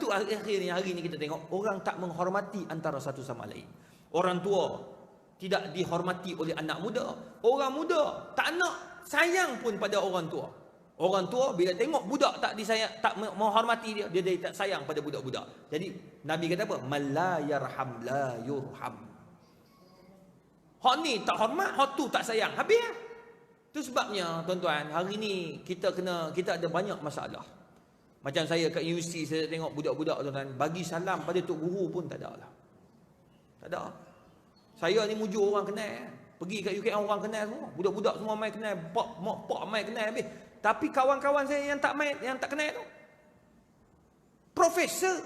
tu akhirnya hari ni kita tengok orang tak menghormati antara satu sama lain. Orang tua tidak dihormati oleh anak muda. Orang muda tak nak sayang pun pada orang tua. Orang tua bila tengok budak tak disayang, tak menghormati dia, dia tak sayang pada budak-budak. Jadi Nabi kata apa? Man la yarham la yurham. Hak ni tak hormat, hak tu tak sayang. Habis lah. Tu sebabnya tuan-tuan, hari ni kita ada banyak masalah. Macam saya kat universiti, saya tengok budak-budak tuan-tuan, bagi salam pada tok guru pun tak ada lah. Tak ada. Saya ni mujur orang kenal. Pergi kat UKM orang kenal semua. Budak-budak semua main kenal, pak main kenal habis. Tapi kawan-kawan saya yang tak main, yang tak kenal tu, profesor.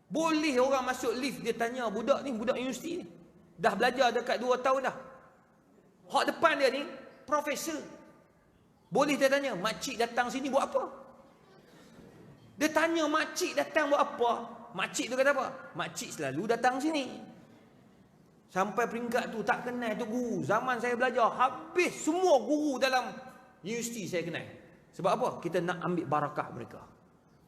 Boleh orang masuk lift, dia tanya budak ni, budak universiti ni, dah belajar dekat 2 tahun dah. Hak depan dia ni profesor. Boleh dia tanya, makcik datang sini buat apa? Dia tanya makcik datang buat apa? Makcik tu kata apa? Makcik selalu datang sini. Sampai peringkat tu tak kenal tu guru. Zaman saya belajar, habis semua guru dalam universiti saya kenal. Sebab apa? Kita nak ambil barakah mereka.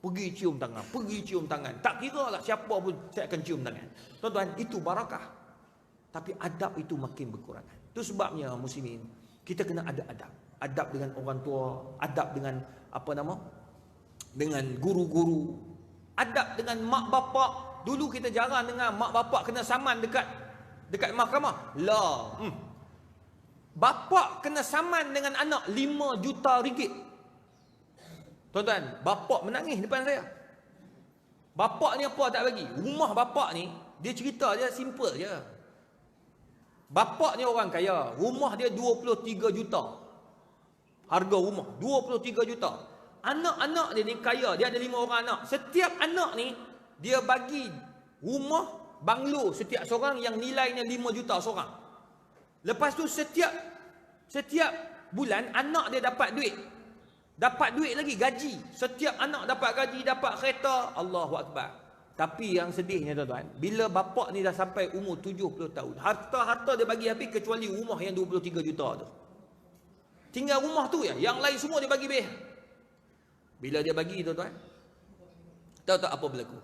Pergi cium tangan, pergi cium tangan. Tak kira lah siapa pun saya akan cium tangan. Tuan-tuan, itu barakah. Tapi adab itu makin berkurangan. Itu sebabnya muslimin, kita kena ada adab. Adab dengan orang tua, adab dengan dengan guru-guru, adab dengan mak bapak. Dulu kita jarang dengar mak bapak kena saman dekat mahkamah. Lah. Bapak kena saman dengan anak 5 juta ringgit. Tuan-tuan, bapak menangis depan saya. Bapak ni apa tak bagi? Rumah bapak ni, dia cerita dia simple je. Bapak ni orang kaya, rumah dia 23 juta. Harga rumah 23 juta. Anak-anak dia ni kaya, dia ada 5 orang anak. Setiap anak ni dia bagi rumah banglo setiap seorang yang nilainya 5 juta seorang. Lepas tu setiap bulan anak dia dapat duit. Dapat duit lagi, gaji. Setiap anak dapat gaji, dapat kereta. Allahu Akbar. Tapi yang sedihnya tuan-tuan, bila bapak ni dah sampai umur 70 tahun, harta dia bagi habis kecuali rumah yang 23 juta tu. Tinggal rumah tu ya, yang lain semua dia bagi habis. Bila dia bagi tuan-tuan, tahu tak apa berlaku?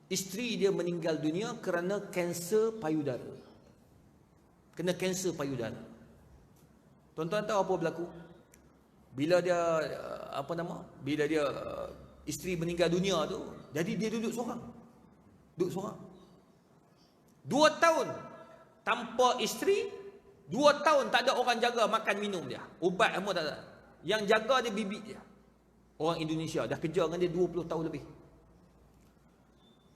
Isteri dia meninggal dunia kerana kanser payudara. Kena kanser payudara. Tuan-tuan tahu apa berlaku? Bila dia bila dia isteri meninggal dunia tu, jadi dia duduk seorang. 2 tahun tanpa isteri, 2 tahun tak ada orang jaga makan minum dia. Ubat semua tak ada. Yang jaga dia bibik dia. Orang Indonesia dah kerja dengan dia 20 tahun lebih.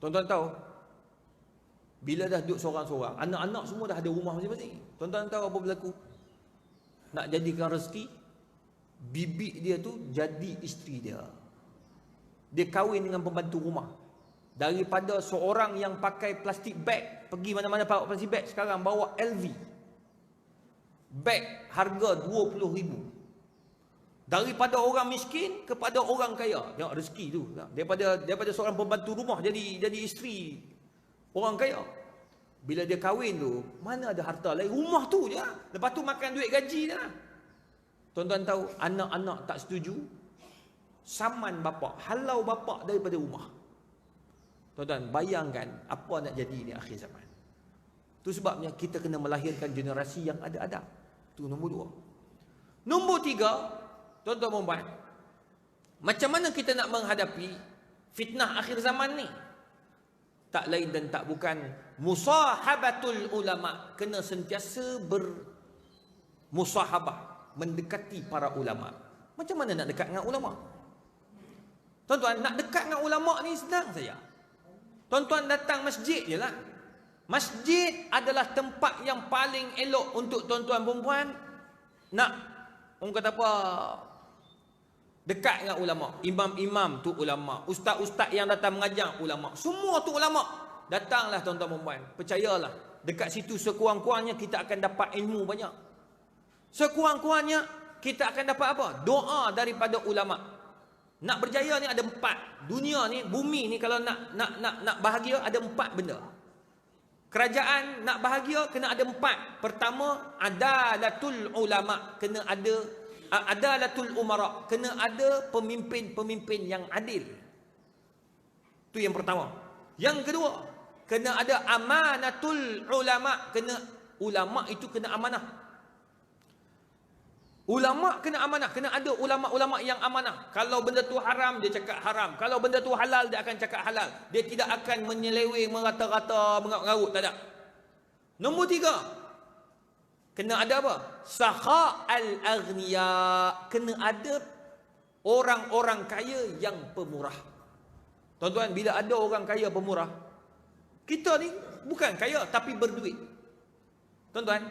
Tuan-tuan tahu, bila dah duduk seorang-seorang, anak-anak semua dah ada rumah masing-masing. Tuan-tuan tahu apa berlaku? Nak jadikan rezeki, bibik dia tu jadi isteri dia. Dia kahwin dengan pembantu rumah. Daripada seorang yang pakai plastik bag, pergi mana-mana bawa plastik bag, sekarang bawa LV. Bag harga 20,000. Daripada orang miskin kepada orang kaya. Tengok rezeki tu. Daripada seorang pembantu rumah jadi isteri orang kaya. Bila dia kahwin tu, mana ada harta lain? Rumah tu je. Lepas tu makan duit gaji je lah. Tuan-tuan tahu, anak-anak tak setuju, saman bapak, halau bapak daripada rumah. Tuan-tuan, bayangkan apa nak jadi ni akhir zaman. Itu sebabnya kita kena melahirkan generasi yang ada adab. Itu nombor 2. Nombor 3, tuan-tuan perempuan, macam mana kita nak menghadapi fitnah akhir zaman ni? Tak lain dan tak bukan musahabatul ulama. Kena sentiasa bermusahabah, mendekati para ulama. Macam mana nak dekat dengan ulama? Tuan-tuan, nak dekat dengan ulama ni senang saja. Tuan-tuan datang masjid je lah. Masjid adalah tempat yang paling elok untuk tuan-tuan perempuan nak, orang kata apa, dekat dengan ulama. Imam-imam tu ulama, ustaz-ustaz yang datang mengajar ulama, semua tu ulama. Datanglah tuan-tuan perempuan, percayalah, dekat situ sekurang-kurangnya kita akan dapat ilmu banyak. Sekurang-kurangnya kita akan dapat apa? Doa daripada ulama. Nak berjaya ni ada 4. Dunia ni, bumi ni, kalau nak bahagia ada 4 benda. Kerajaan nak bahagia kena ada 4. Pertama, adalatul ulama, kena ada adalatul umara, kena ada pemimpin-pemimpin yang adil. Itu yang pertama. Yang kedua, kena ada amanatul ulama. Kena ulama itu kena amanah. Ulama kena amanah. Kena ada ulama-ulama yang amanah. Kalau benda tu haram, dia cakap haram. Kalau benda tu halal, dia akan cakap halal. Dia tidak akan menyeleweng, merata-rata, mengarut-ngarut. Tak ada. Nombor 3, kena ada apa? Sakha al-aghniya. Kena ada orang-orang kaya yang pemurah. Tuan-tuan, bila ada orang kaya pemurah, kita ni bukan kaya tapi berduit. Tuan-tuan,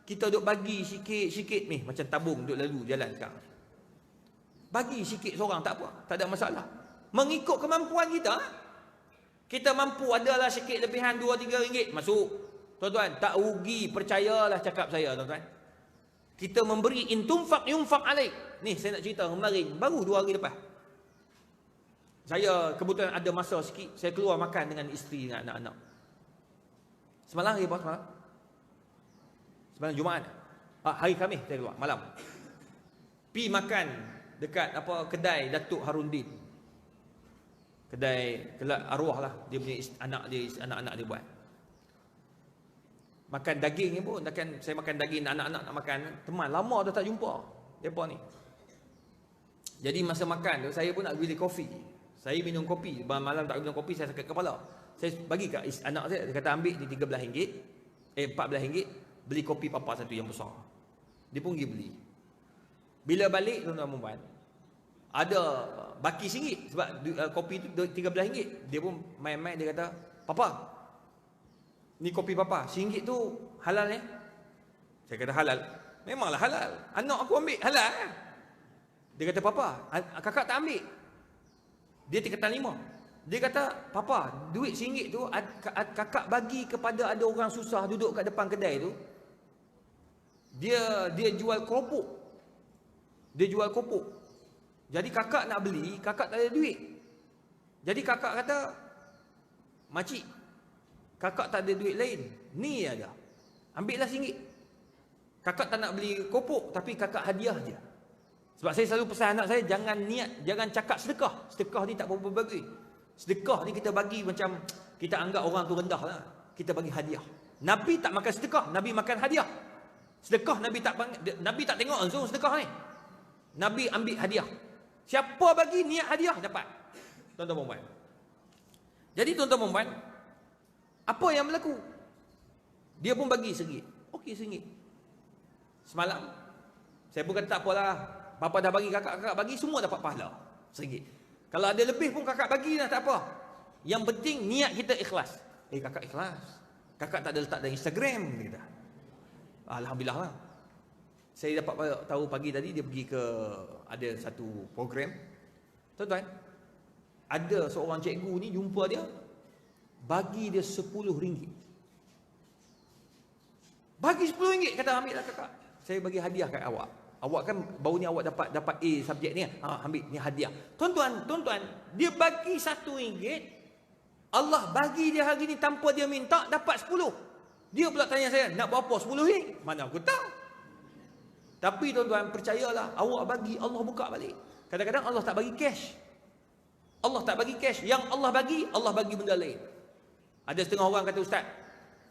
kita duk bagi sikit-sikit ni, macam tabung duk lalu jalan sekarang. Bagi sikit seorang tak apa, tak ada masalah. Mengikut kemampuan kita. Kita mampu adalah sikit lebihan 2-3 ringgit, masuk. Tuan-tuan, tak rugi, percayalah cakap saya, tuan-tuan. Kita memberi intumfaq yunfaq alaik. Ni saya nak cerita kemarin, baru 2 hari lepas. Saya kebetulan ada masa sikit, saya keluar makan dengan isteri dengan anak-anak. Semalam hari apa semalam? Semalam Jumaat. Hari Khamis saya keluar malam. Pi makan dekat apa kedai Datuk Harundin. Kedai arwah lah, dia punya anak-anak dia buat. Makan daging ni pun, saya makan daging, anak-anak nak makan. Teman lama dah tak jumpa depa ni. Jadi masa makan tu saya pun nak beli kopi. Saya minum kopi, malam tak minum kopi, saya sakit kepala. Saya bagi kat anak saya, dia kata ambil ni RM13, RM14, beli kopi papa satu yang besar. Dia pun pergi beli. Bila balik, tuan-tuan perempuan, ada baki RM1 sebab kopi tu RM13. Dia pun main-main, dia kata, papa, ni kopi papa, RM1 tu halal ya? Saya kata halal. Memanglah halal. Anak aku ambil, halal. Dia kata, papa, kakak tak ambil. Dia tingkatan 5. Dia kata, papa, duit RM1 tu kakak bagi kepada ada orang susah duduk kat depan kedai tu. Dia jual keropok. Dia jual keropok. Jadi kakak nak beli, kakak tak ada duit. Jadi kakak kata, makcik, kakak tak ada duit lain. Ni ada. Ambillah RM1. Kakak tak nak beli keropok, tapi kakak hadiah je. Sebab saya selalu pesan anak saya, jangan niat, jangan cakap sedekah. Sedekah ni tak apa-apa bagi. Sedekah ni kita bagi macam, kita anggap orang tu rendah lah. Kita bagi hadiah. Nabi tak makan sedekah, Nabi makan hadiah. Sedekah Nabi tak tengok langsung sedekah ni. Nabi ambil hadiah. Siapa bagi niat hadiah, dapat. Tuan-tuan perempuan. Jadi tuan-tuan perempuan, apa yang berlaku? Dia pun bagi RM1. Okey RM1. Semalam, saya pun kata tak apalah. Bapa dah bagi, kakak bagi, semua dapat pahala RM1. Kalau ada lebih pun kakak bagi dah, tak apa. Yang penting niat kita ikhlas. Kakak ikhlas. Kakak tak ada letak dalam Instagram kita. Alhamdulillah lah. Saya dapat tahu pagi tadi dia pergi ke ada satu program. Tuan-tuan, ada seorang cikgu ni jumpa dia, bagi dia RM10. Bagi RM10, kata ambil lah kakak. Saya bagi hadiah kat awak. Awak kan baru ni awak dapat A subjek ni. Ambil ni hadiah. Tuan-tuan, dia bagi RM1. Allah bagi dia hari ni tanpa dia minta, dapat 10. Dia pula tanya saya, nak berapa 10 ni? Mana aku tahu. Tapi tuan-tuan, percayalah, awak bagi, Allah buka balik. Kadang-kadang Allah tak bagi cash. Allah tak bagi cash. Yang Allah bagi benda lain. Ada setengah orang kata, ustaz,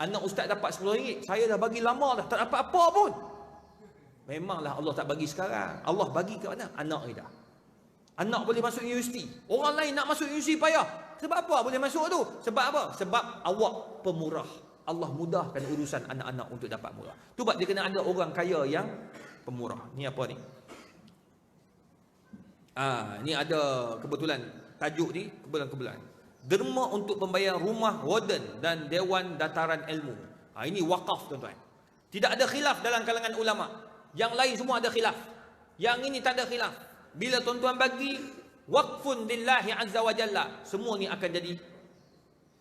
anak ustaz dapat RM10. Saya dah bagi lama dah, tak dapat apa pun. Memanglah Allah tak bagi sekarang. Allah bagi ke mana? Anak kita. Anak boleh masuk universiti. Orang lain nak masuk universiti payah. Sebab apa boleh masuk tu? Sebab apa? Sebab awak pemurah. Allah mudahkan urusan anak-anak untuk dapat murah. Tu sebab dia kena ada orang kaya yang pemurah. Ni apa ni? Ni ada kebetulan tajuk ni, kebetulan. Derma untuk pembayaran rumah warden dan Dewan Dataran Ilmu. Ini wakaf, tuan-tuan. Tidak ada khilaf dalam kalangan ulama. Yang lain semua ada khilaf. Yang ini tak ada khilaf. Bila tuan-tuan bagi waqfun lillahi azza wa jalla, semua ni akan jadi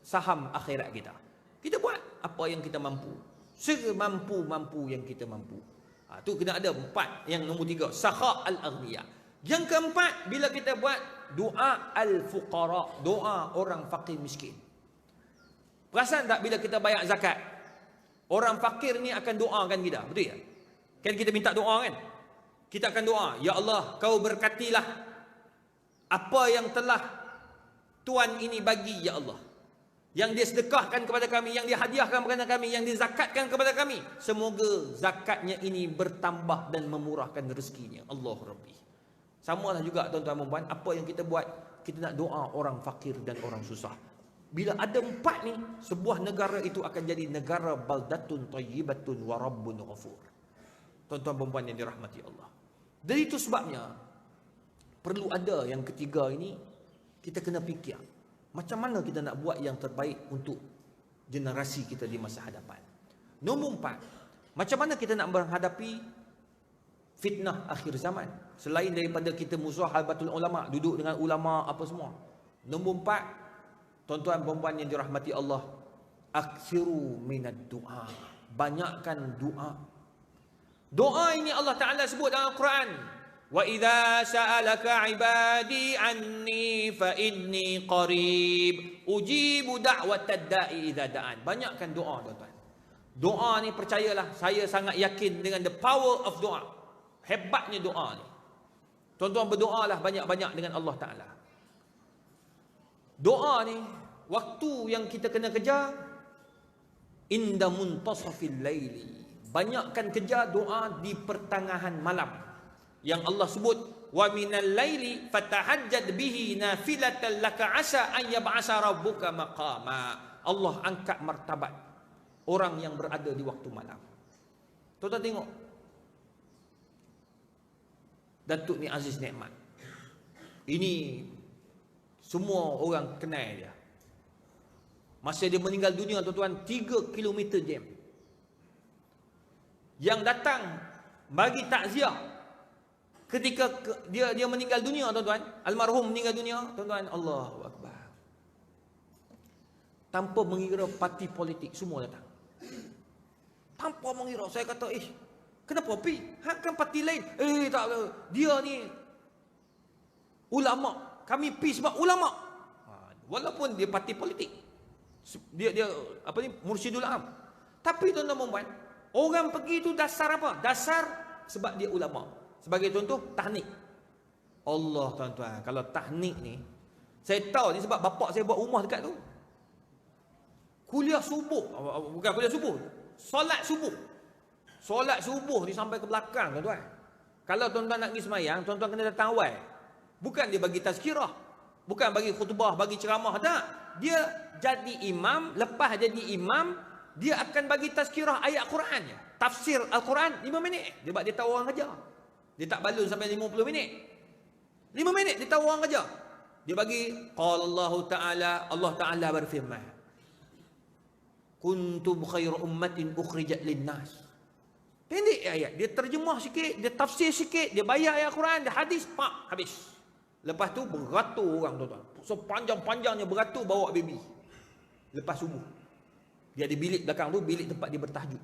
saham akhirat kita. Kita buat apa yang kita mampu. Semampu-mampu yang kita mampu. Tu kena ada 4. Yang nombor 3, sakha al-aghniya. Yang keempat, bila kita buat doa al-fuqara, doa orang fakir miskin. Perasan tak bila kita bayar zakat? Orang fakir ni akan doakan kita, betul tak? Kan kita minta doa kan? Kita akan doa, ya Allah, kau berkatilah apa yang telah Tuan ini bagi ya Allah, yang dia sedekahkan kepada kami, yang dia hadiahkan kepada kami, yang dia zakatkan kepada kami, semoga zakatnya ini bertambah dan memurahkan rezekinya. Allah Rabbi. Samalah juga tuan-tuan dan puan, apa yang kita buat, kita nak doa orang fakir dan orang susah. Bila ada empat ni, sebuah negara itu akan jadi negara baldatun tayyibatun wa rabbun ghafur. Tuan-tuan dan puan yang dirahmati Allah. Dari itu sebabnya perlu ada yang ketiga ini, kita kena fikir macam mana kita nak buat yang terbaik untuk generasi kita di masa hadapan. Nombor 4, macam mana kita nak menghadapi fitnah akhir zaman, selain daripada kita musahabatul ulama, duduk dengan ulama apa semua. Nombor 4, tuan-tuan dan puan yang dirahmati Allah, aksiru minad du'a, banyakkan doa. Doa ini Allah Ta'ala sebut dalam Al-Quran, wa idza sa'alaka 'ibadi anni fa inni qarib ujibu da'watad da'i idza da'an. Banyakkan doa tuan-tuan. Doa ni percayalah, saya sangat yakin dengan the power of doa. Hebatnya doa ni. Tuan-tuan berdoalah banyak-banyak dengan Allah Ta'ala. Doa ni waktu yang kita kena kejar inda muntasafil laili. Banyakkan kejar doa di pertengahan malam. Yang Allah sebut, wa minal laili fatahajjad bihi nafilatan laka asa an yab'asa rabbuka maqama. Allah angkat martabat orang yang berada di waktu malam. Tuan-tuan tengok, Datuk ni Aziz Nikmat, ini semua orang kenal dia. Masa dia meninggal dunia tuan-tuan, 3 km jam. Yang datang bagi takziah ketika dia meninggal dunia tuan-tuan, almarhum meninggal dunia tuan-tuan, Allahu Akbar, tanpa mengira parti politik, semua datang tanpa mengira. Saya kata, kenapa pi? Kan parti lain. Tak, dia ni ulama, kami pi sebab ulama. Walaupun dia parti politik, dia apa ni, mursyidul am, tapi tuan-tuan dan puan, orang pergi tu dasar apa? Dasar sebab dia ulama. Sebagai contoh, tahnik. Allah tuan-tuan, kalau tahnik ni, saya tahu ni sebab bapak saya buat rumah dekat tu. Kuliah subuh, bukan kuliah subuh, solat subuh. Solat subuh ni sampai ke belakang tuan-tuan. Kalau tuan-tuan nak pergi semayang, tuan-tuan kena datang awal. Bukan dia bagi tazkirah, bukan bagi khutbah, bagi ceramah, tak. Dia jadi imam, lepas jadi imam, dia akan bagi tazkirah ayat Quran. Tafsir Al-Quran 5 minit. Dia buat, dia tahu orang ajar. Dia tak balun sampai 50 minit. 5 minit dia tahu orang ajar. Dia bagi, qala Allah Ta'ala, Allah Ta'ala berfirman, kuntum khairu ummatin ukhrijat linnas. Pendek ayat, dia terjemah sikit, dia tafsir sikit, dia bayar ayat Quran, dia hadis, pak, habis. Lepas tu beratur orang tuan-tuan. So panjang-panjangnya beratur bawa baby. Lepas subuh, dia ada bilik belakang tu, bilik tempat dia bertahajud.